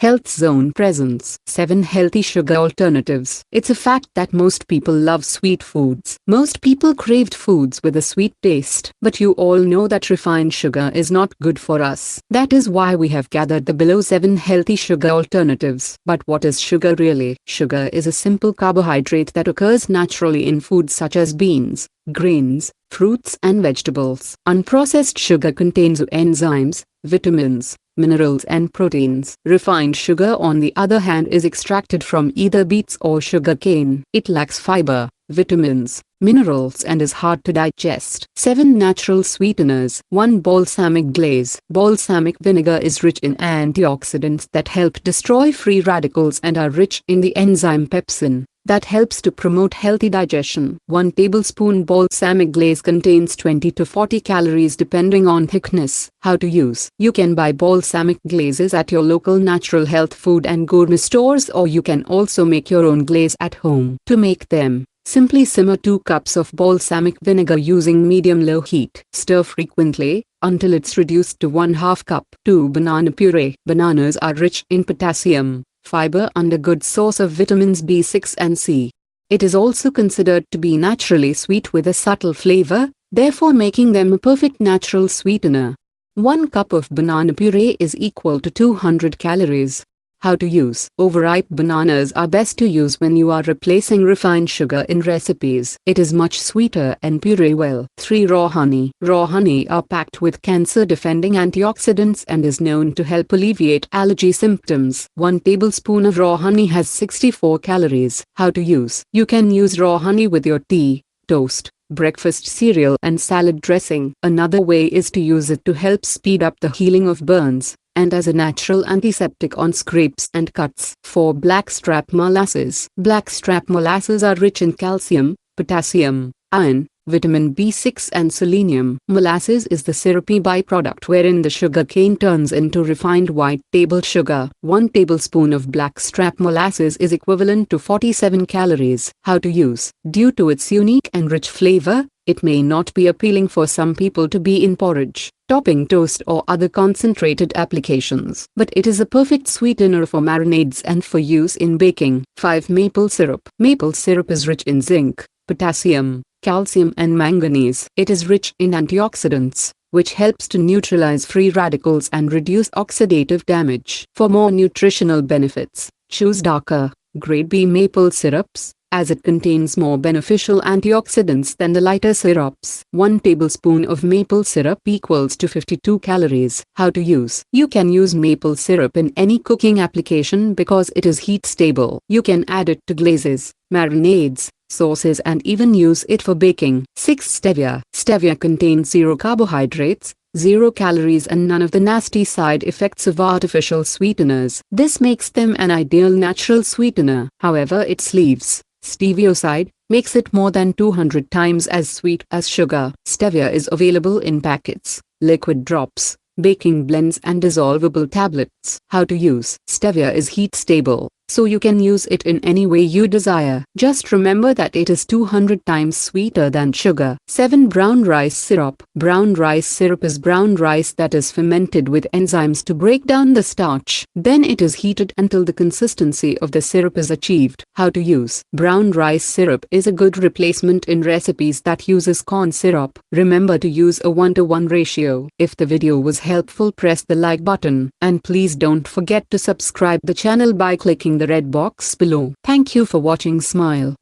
Health Zone presents 7 healthy sugar alternatives. It's a fact that most people love sweet foods. Most people craved foods with a sweet taste. But you all know that refined sugar is not good for us. That is why we have gathered the below 7 healthy sugar alternatives. But what is sugar really? Sugar is a simple carbohydrate that occurs naturally in foods such as beans, grains, fruits and vegetables. Unprocessed sugar contains enzymes, vitamins, minerals and proteins. Refined sugar on the other hand is extracted from either beets or sugarcane. It lacks fiber, vitamins, minerals and is hard to digest. 7 natural sweeteners. 1. Balsamic glaze. Balsamic vinegar is rich in antioxidants that help destroy free radicals and are rich in the enzyme pepsin that helps to promote healthy digestion. 1 tablespoon balsamic glaze contains 20 to 40 calories depending on thickness. How to use. You can buy balsamic glazes at your local natural health food and gourmet stores, or you can also make your own glaze at home. To make them, simply simmer 2 cups of balsamic vinegar using medium-low heat. Stir frequently until it's reduced to 1/2 cup. 2. Banana puree. Bananas are rich in potassium, fiber and a good source of vitamins B6 and C. It is also considered to be naturally sweet with a subtle flavor, therefore making them a perfect natural sweetener. 1 cup of banana puree is equal to 200 calories. How to use. Overripe bananas are best to use when you are replacing refined sugar in recipes. It is much sweeter and puree well. 3. Raw honey. Raw honey are packed with cancer-defending antioxidants and is known to help alleviate allergy symptoms. 1 tablespoon of raw honey has 64 calories. How to use. You can use raw honey with your tea, toast, breakfast cereal and salad dressing. Another way is to use it to help speed up the healing of burns, and as a natural antiseptic on scrapes and cuts. 4. Blackstrap molasses. Blackstrap molasses are rich in calcium, potassium, iron, vitamin B6 and selenium. Molasses is the syrupy byproduct wherein the sugar cane turns into refined white table sugar. 1 tablespoon of blackstrap molasses is equivalent to 47 calories. How to use. Due to its unique and rich flavor, it may not be appealing for some people to be in porridge, topping toast or other concentrated applications. But it is a perfect sweetener for marinades and for use in baking. 5. Maple syrup. Maple syrup is rich in zinc, potassium, calcium and manganese. It is rich in antioxidants, which helps to neutralize free radicals and reduce oxidative damage. For more nutritional benefits, choose darker, grade B maple syrups, as it contains more beneficial antioxidants than the lighter syrups. 1 tablespoon of maple syrup equals to 52 calories. How to use. You can use maple syrup in any cooking application because it is heat stable. You can add it to glazes, marinades, sauces and even use it for baking. 6. Stevia. Stevia contains 0 carbohydrates, 0 calories and none of the nasty side effects of artificial sweeteners. This makes them an ideal natural sweetener. However, its leaves, stevioside, makes it more than 200 times as sweet as sugar. Stevia is available in packets, liquid drops, baking blends and dissolvable tablets. How to use. Stevia is heat stable, so you can use it in any way you desire. Just remember that it is 200 times sweeter than sugar. 7. Brown rice syrup. Brown rice syrup is brown rice that is fermented with enzymes to break down the starch. Then it is heated until the consistency of the syrup is achieved. How to use. Brown rice syrup is a good replacement in recipes that uses corn syrup. Remember to use a 1:1 ratio. If the video was helpful, press the like button and please don't forget to subscribe the channel by clicking the red box below. Thank you for watching. Smile.